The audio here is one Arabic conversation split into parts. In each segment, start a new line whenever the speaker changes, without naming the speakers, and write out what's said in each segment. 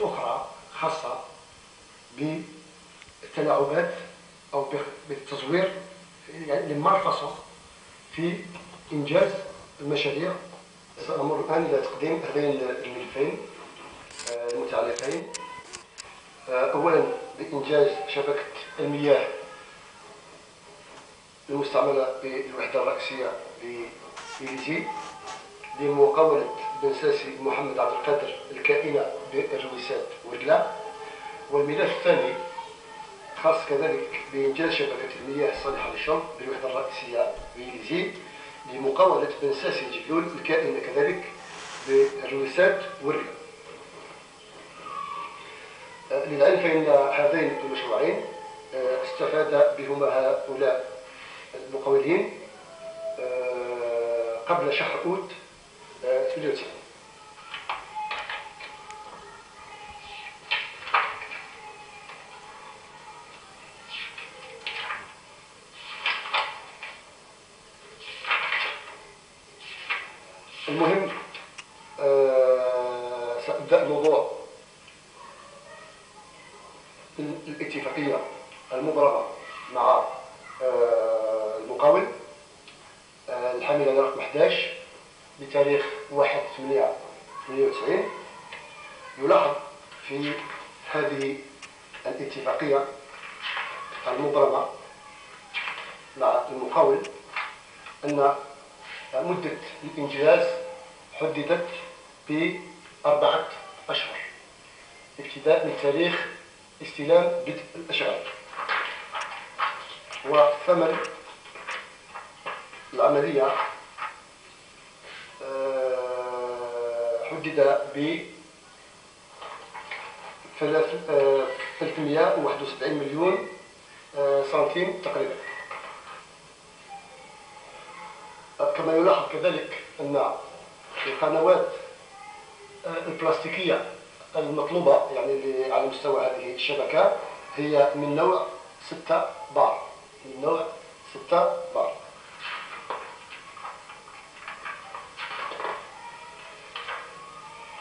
أخرى خاصة بالتلاعبات أو بالتزوير، يعني المالفاصون في إنجاز المشاريع. سأمر الآن إلى تقديم هذين الملفين المتعلقين أولا بإنجاز شبكة المياه المستعملة بالوحدة الرئيسية بإليزي لمقاولة بن ساسي محمد عبد القادر الكائنة بالرويسات ورقلة. والملف الثاني خاص كذلك بإنجاز شبكة المياه الصالحة للشرب بالوحدة الرئيسية بإليزي لمقاولة بن ساسي جبلول الكائنة كذلك بالرويسات ورقلة. للعلم فإن هذين المشروعين استفاد بهما هؤلاء المقاولين قبل شهر أوت 98. المهم سأبدأ الموضوع الاتفاقية المبرمة مع المقاول الحامل على رقم 11 بتاريخ 1/8/98. يلاحظ في هذه الاتفاقية المبرمة مع المقاول أن مدة الإنجاز حددت ب4 أشهر ابتداء من تاريخ استلام بدء الأشغال، وثمن العملية حدد ب 371 مليون سنتيم تقريبا. كما يلاحظ كذلك أن القنوات البلاستيكية المطلوبة يعني على مستوى هذه الشبكة هي من نوع 6 بار، من نوع 6 بار.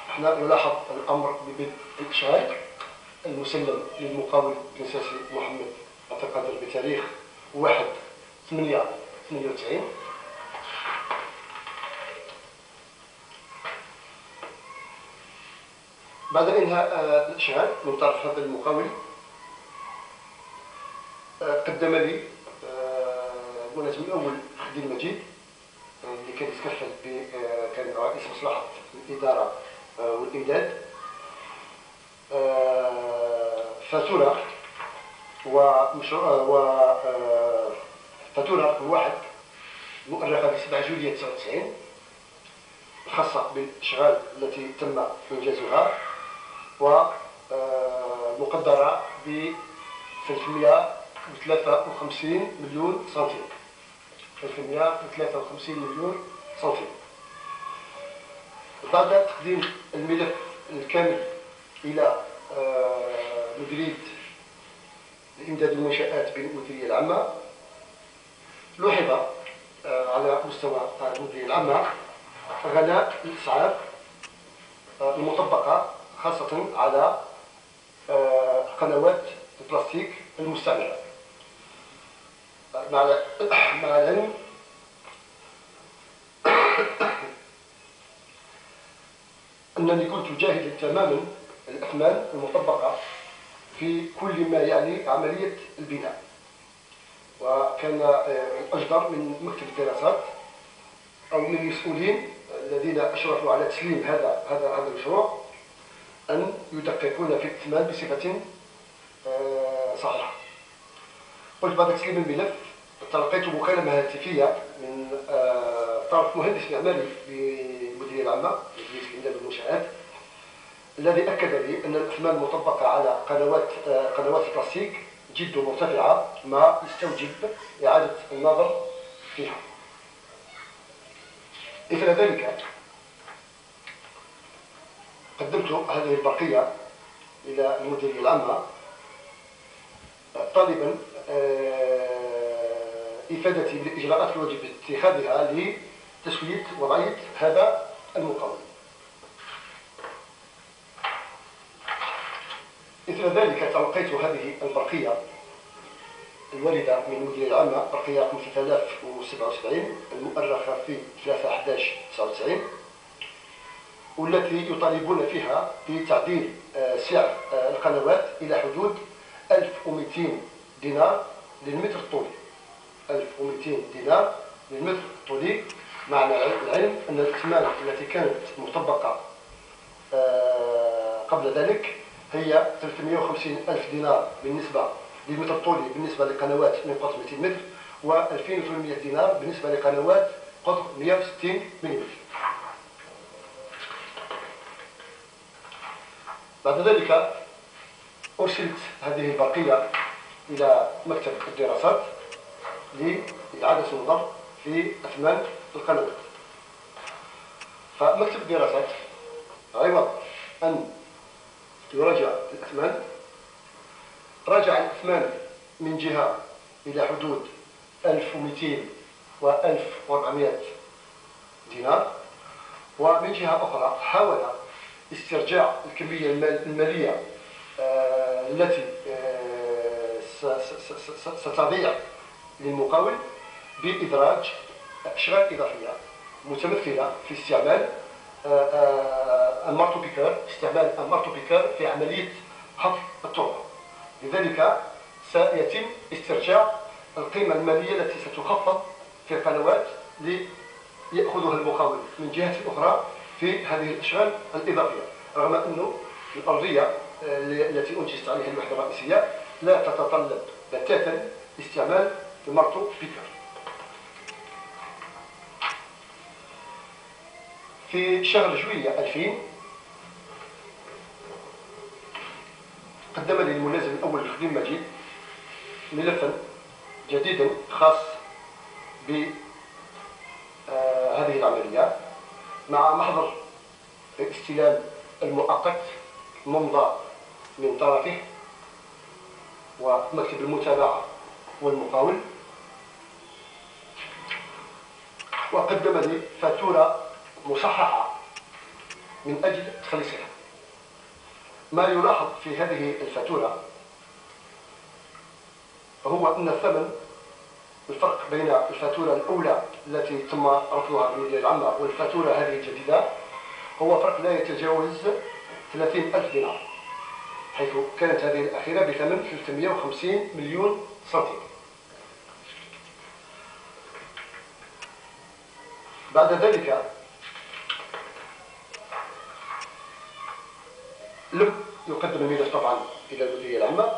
هنا يلاحظ الأمر ببدء الإشغال المسلم للمقاول بن ساسي محمد عبد القادر بتاريخ 1/8/98. بعد إنهاء الإشغال من طرف هذا المقاول قدم لي الملازم الأول خديل مجيد اللي كان يتكفل كان رئيس مصلحة الإدارة والإمداد فاتورة فاتورة واحد مؤرخة ب 7 جويلية 99 خاصة بالإشغال التي تم إنجازها، ومقدرة ب 353 مليون سنتيم. 353 مليون سنتيم. بعد تقديم الملف الكامل إلى مديرية الإمداد والمنشآت بالمديرية العامة، لوحظ على مستوى المديرية العامة غلاء الإسعار المطبقة خاصة على قنوات البلاستيك المستعملة، مع العلم أنني كنت جاهدا تماما الأثمان المطبقة في كل ما يعني عملية البناء، وكان أجدر من مكتب الدراسات أو من المسؤولين الذين أشرفوا على تسليم هذا المشروع أن يدققون في الأثمان بصفة صحيحة. قلت بعد تسليم الملف تلقيت مكالمة هاتفية من طرف مهندس معماري بالمديرية العامة لمديرية الإمداد والمنشآت، الذي أكد لي أن الأثمان المطبقة على قنوات البلاستيك جد مرتفعة ما يستوجب إعادة النظر فيها. إثر ذلك قدمت هذه البقية إلى المديرية العامة طالبا إفادتي بالإجراءات الواجب اتخاذها لتسوية وضعية هذا المقاول. إثر ذلك تلقيت هذه البرقية الواردة من المديرية العامة، برقية رقم 3077 المؤرخة في 3/11/99، والتي يطالبون فيها بتعديل سعر القنوات إلى حدود 1200 دينار للمتر الطولي. 1200 دينار للمتر الطولي، مع العلم أن الأثمان التي كانت مطبقة قبل ذلك هي 350 ألف دينار بالنسبة للمتر الطولي بالنسبة لقنوات من قطر 200 متر، و 2800 دينار بالنسبة لقنوات قطر 160 ملم. بعد ذلك أرسلت هذه البرقية إلى مكتب الدراسات لإعادة النظر في أثمان القنوات. فمكتب الدراسات عوض أن يراجع الأثمان، راجع الأثمان من جهة إلى حدود 1200 و 1400 دينار، ومن جهة أخرى حاول استرجاع الكمية المالية التي ستضيع للمقاول بإدراج أشغال إضافية متمثلة في استعمال المارتو بيكار في عملية حفر التربة. لذلك سيتم استرجاع القيمة المالية التي ستخفض في القنوات ليأخذها المقاول من جهة أخرى في هذه الأشغال الإضافية، رغم أن الأرضية التي أنجزت عليها الوحدة الرئيسية لا تتطلب بتاتا استعمال المارتو بيكار. في شهر جويلية 2000 قدم لي الملازم الأول للخديم مجيد ملفا جديدا خاص بهذه العملية، مع محضر استلام المؤقت ممضى من طرفه ومكتب المتابعة والمقاول، وقدم لي فاتورة مصححة من أجل تخليصها. ما يلاحظ في هذه الفاتورة هو أن الثمن، الفرق بين الفاتورة الأولى التي تم رفضها بالمديرية العامة والفاتورة هذه الجديدة هو فرق لا يتجاوز 30,000 دينار، حيث كانت هذه الأخيرة بثمن 350 مليون سنتيم. بعد ذلك لم يقدم الملف طبعا إلى المديرية العامة،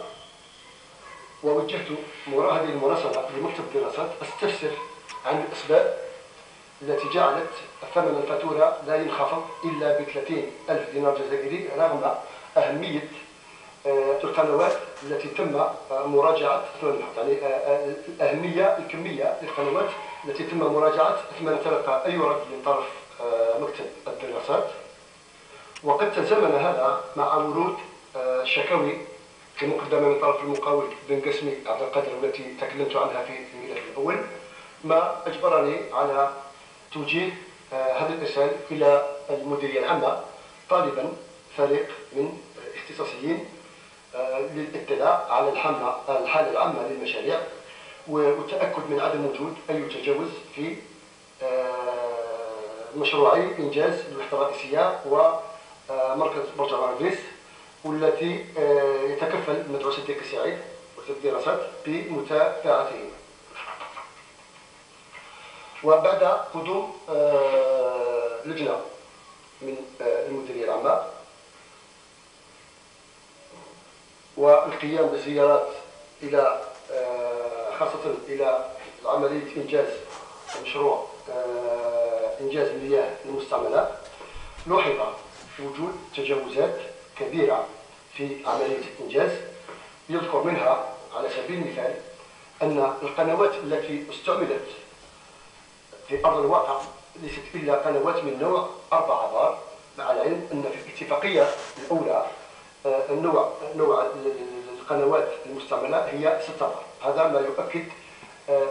ووجهت هذه المراسلة لمكتب الدراسات أستفسر عن الأسباب التي جعلت ثمن الفاتورة لا ينخفض إلا ب30,000 دينار جزائري، رغم أهمية القنوات التي تم مراجعة ثمنها، يعني الأهمية الكمية للقنوات التي تم مراجعة ثمن تلقى أي رد من طرف مكتب الدراسات. وقد تزامن هذا مع ورود شكاوي مقدمة من طرف المقاول بن قسمي عبد القادر التي تكلمت عنها في الملف الأول، ما أجبرني على توجيه هذا الإرسال إلى المديرية العامة طالبا فريق من اختصاصيين للاطلاع على الحالة العامة للمشاريع والتأكد من عدم وجود أي تجاوز في مشروعي إنجاز الوحدة الرئيسية ومركز برج عربيس، والتي يتكفل المدرسة الديك السعيد وكتاب الدراسات بمتابعته. وبعد قدوم لجنة من المديرية العامة والقيام بزيارات إلى خاصة إلى عملية إنجاز مشروع إنجاز المياه المستعملة، لوحظ وجود تجاوزات كبيرة في عملية الإنجاز. يذكر منها على سبيل المثال أن القنوات التي استعملت في أرض الواقع ليست إلا قنوات من نوع 4 بار، مع العلم أن في الاتفاقية الأولى نوع القنوات المستعملة هي 6 بار. هذا ما يؤكد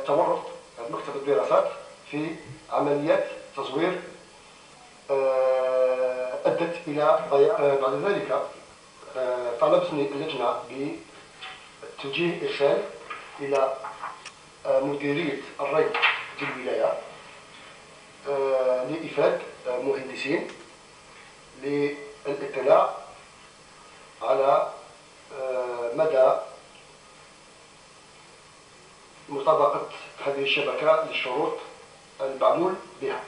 تورط مكتب الدراسات في عمليات تزوير أدت إلى ضياع. بعد ذلك طلبتني اللجنة بتوجيه إرسال إلى مديرية الري في الولاية لإفادة مهندسين للاطلاع على مدى مطابقة هذه الشبكة للشروط المعمول بها.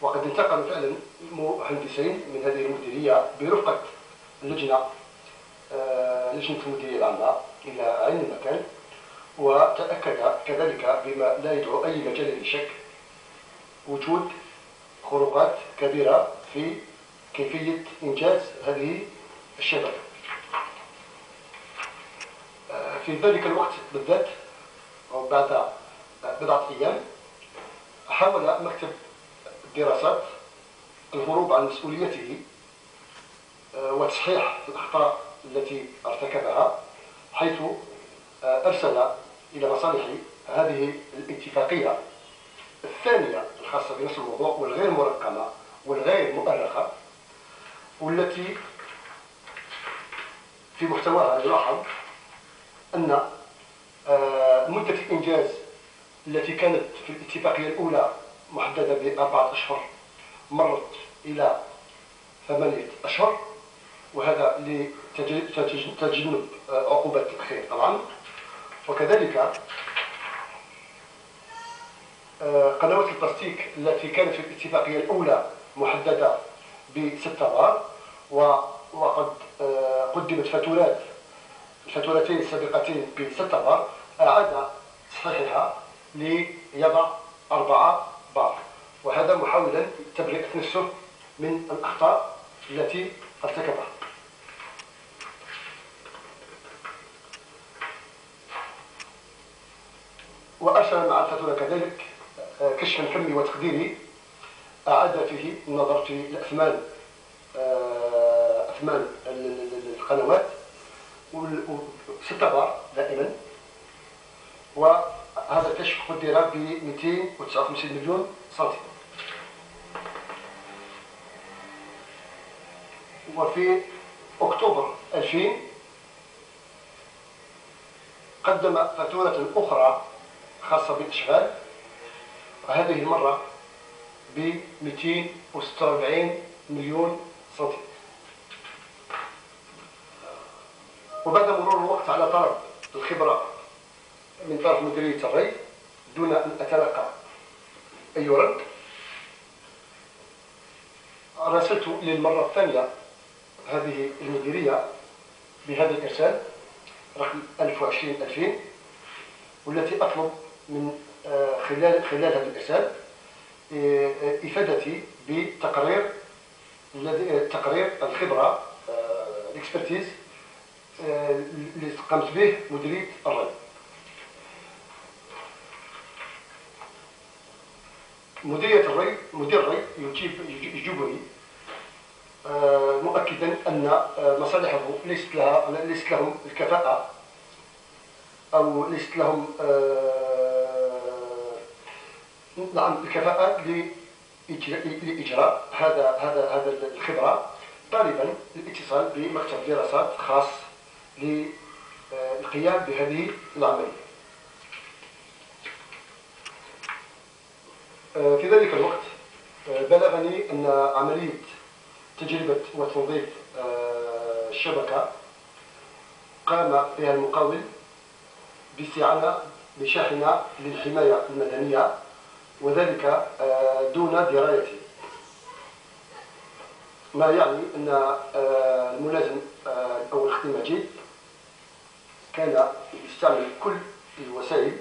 وقد انتقل فعلا مهندسين من هذه المديرية برفقة لجنة المديرية العامة إلى عين المكان، وتأكد كذلك بما لا يدعو أي مجال للشك وجود خروقات كبيرة في كيفية إنجاز هذه الشبكة. في ذلك الوقت بالذات أو بعد بضعة أيام حاول مكتب الدراسات الهروب عن مسؤوليته وتصحيح الأخطاء التي ارتكبها، حيث أرسل إلى مصالحي هذه الاتفاقية الثانية الخاصة بنفس الموضوع والغير مرقمة والغير مؤرخة، والتي في محتواها يلاحظ أن مدة الإنجاز التي كانت في الاتفاقية الأولى محددة ب4 أشهر مرت إلى 8 أشهر، وهذا لتجنب عقوبة التأخير طبعا. وكذلك قنوات البلاستيك التي كانت في الاتفاقية الأولى محددة ب6 بار، وقد قدمت الفاتورتين السابقتين ب6 بار، أعاد تصحيحها ليضع 4 بار، وهذا محاولا تبرئة نفسه من الأخطاء التي ارتكبها. وأرسل مع الفاتورة كذلك كشفا فني وتقديري أعاد فيه النظر في الأثمان القنوات 6 بار دائما، وهذا الكشف قدر ب 259 مليون سنتيم. وفي أكتوبر 2000 قدم فاتورة أخرى خاصة بالإشغال، وهذه المرة ب 246 مليون سنتيم. وبعد مرور الوقت على طلب الخبرة من طرف مديرية الري دون أن أتلقى أي رد، راسلت للمرة الثانية هذه المديرية بهذا الإرسال رقم 1020/2000، والتي أطلب من خلال هذا الإرسال إفادتي بتقرير الخبرة الاكسبرتيز اللي قامت به مديرية الري. مدير الري يجيبني مؤكدا أن مصالحه ليست لهم الكفاءة، أو ليست لهم الكفاءة لإجراء هذا الخبرة، طالبا الاتصال بمكتب دراسات خاص للقيام بهذه العملية. في ذلك الوقت بلغني أن عملية تجربة وتنظيف الشبكة قام بها المقاول باستعانة بشاحنة للحماية المدنية، وذلك دون درايتي، ما يعني أن الملازم الأول خديم مجيد كان يستعمل كل الوسائل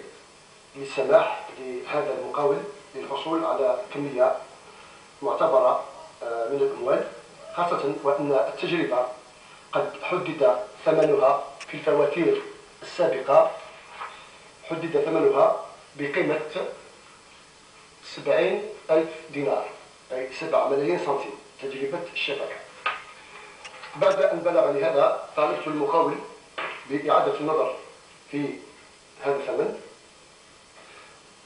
للسماح لهذا المقاول للحصول على كمية معتبرة من الأموال، خاصة وأن التجربة قد حدد ثمنها في الفواتير السابقة، حدد ثمنها بقيمة 70,000 دينار، أي 7 ملايين سنتيم تجربة الشبكة. بعد أن بلغني هذا طالبت المقاول بإعادة النظر في هذا الثمن.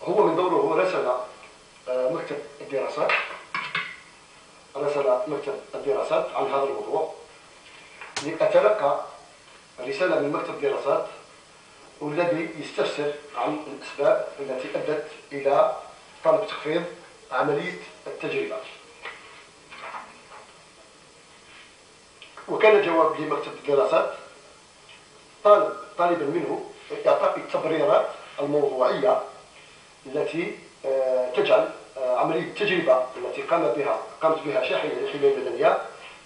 هو من دوره راسل مكتب الدراسات عن هذا الموضوع، لأتلقى رسالة من مكتب الدراسات والذي يستفسر عن الأسباب التي أدت إلى طلب تخفيض عملية التجربة. وكان جواب لمكتب الدراسات طالبا منه إعطاء التبريرات الموضوعية التي تجعل عملية التجربة التي قامت بها شاحنة الحماية المدنية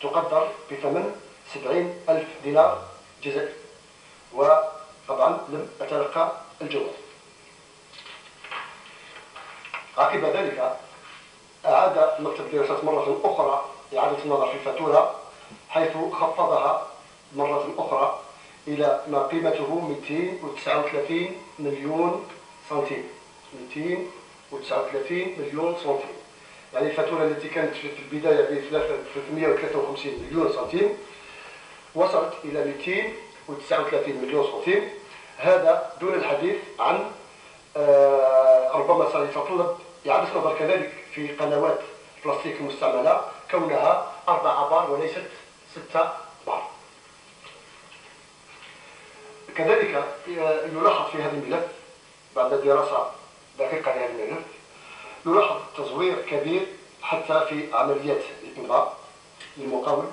تقدر بثمن 70,000 دينار جزائري. وطبعا لم أتلقى الجواب. عقب ذلك أعاد مكتب الدراسات مرة أخرى إعادة النظر في الفاتورة، حيث خفضها مرة أخرى إلى ما قيمته 239 مليون سنتيم. 239 مليون سنتيم، يعني الفاتورة التي كانت في البداية ب 353 مليون سنتيم وصلت إلى 239 مليون سنتيم. هذا دون الحديث عن ربما سيتطلب إعادة نظر كذلك في قنوات البلاستيك المستعملة، كونها 4 بار وليست 6 بار. كذلك يلاحظ في هذا الملف بعد دراسة دقيقة لهذا الملف، يلاحظ تزوير كبير حتى في عمليات الإمضاء للمقاول،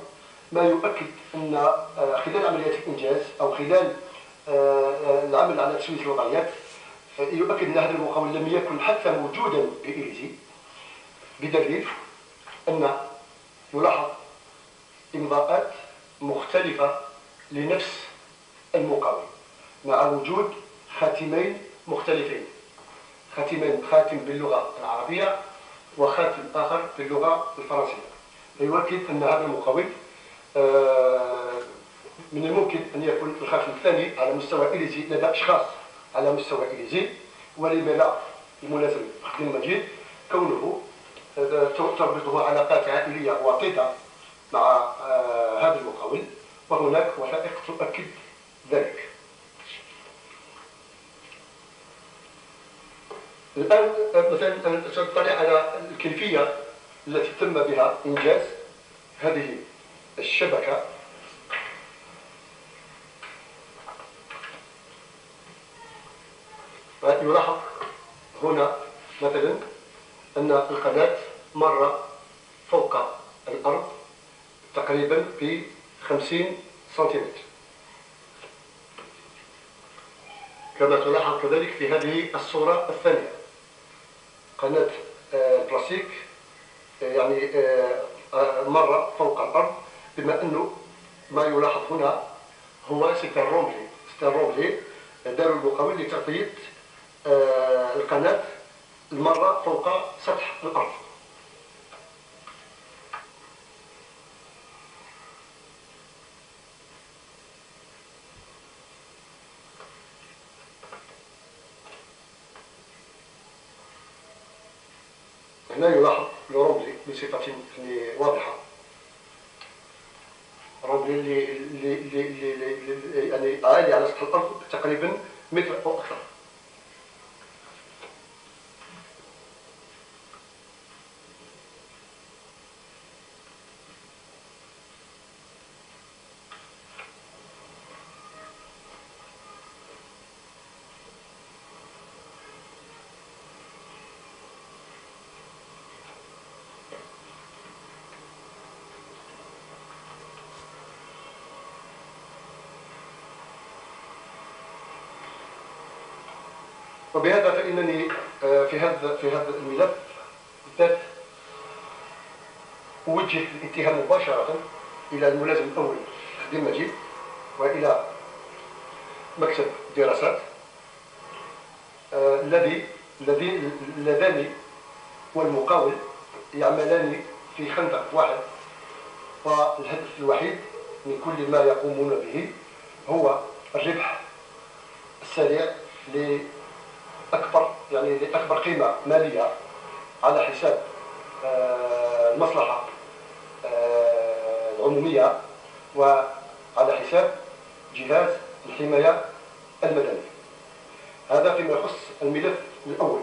ما يؤكد أن خلال عمليات الإنجاز أو خلال العمل على تسوية الوضعيات يؤكد أن هذا المقاول لم يكن حتى موجودا بإيليزي، بدليل أن يلاحظ إمضاءات مختلفة لنفس المقاول مع وجود خاتمين مختلفين، خاتم باللغة العربية وخاتم آخر باللغة الفرنسية. فيؤكد أن هذا المقاول من الممكن أن يكون الخاتم الثاني على مستوى إيليزي لدى أشخاص على مستوى إيليزي، ولما لا الملازم خديم مجيد كونه تربطه علاقات عائلية وطيدة مع هذا المقاول، وهناك وثائق تؤكد ذلك. الآن مثلا سنطلع على الكيفية التي تم بها إنجاز هذه الشبكة. يلاحظ هنا مثلا أن القناة مرة فوق الأرض تقريبا ب 50 سنتيمتر، كما تلاحظ كذلك في هذه الصورة الثانية. قناة بلاستيك يعني مرة فوق الأرض، بما أنه ما يلاحظ هنا هو ستان رومبلي دار المقاول لتغطية القناة المرة فوق سطح الأرض. هنا يلاحظ الرومبلي بصفة واضحة، الرومبلي اللي يعني عالي على سطح الأرض تقريبا متر أو أكثر. وبهذا فإنني في هذا الملف بالذات أوجه الاتهام مباشرة إلى الملازم الأول خديم مجيد وإلى مكتب الدراسات الذي اللذان والمقاول يعملان في خندق واحد، والهدف الوحيد من كل ما يقومون به هو الربح السريع لأكبر قيمة مالية على حساب المصلحة العمومية وعلى حساب جهاز الحماية المدنية. هذا فيما يخص الملف الأول.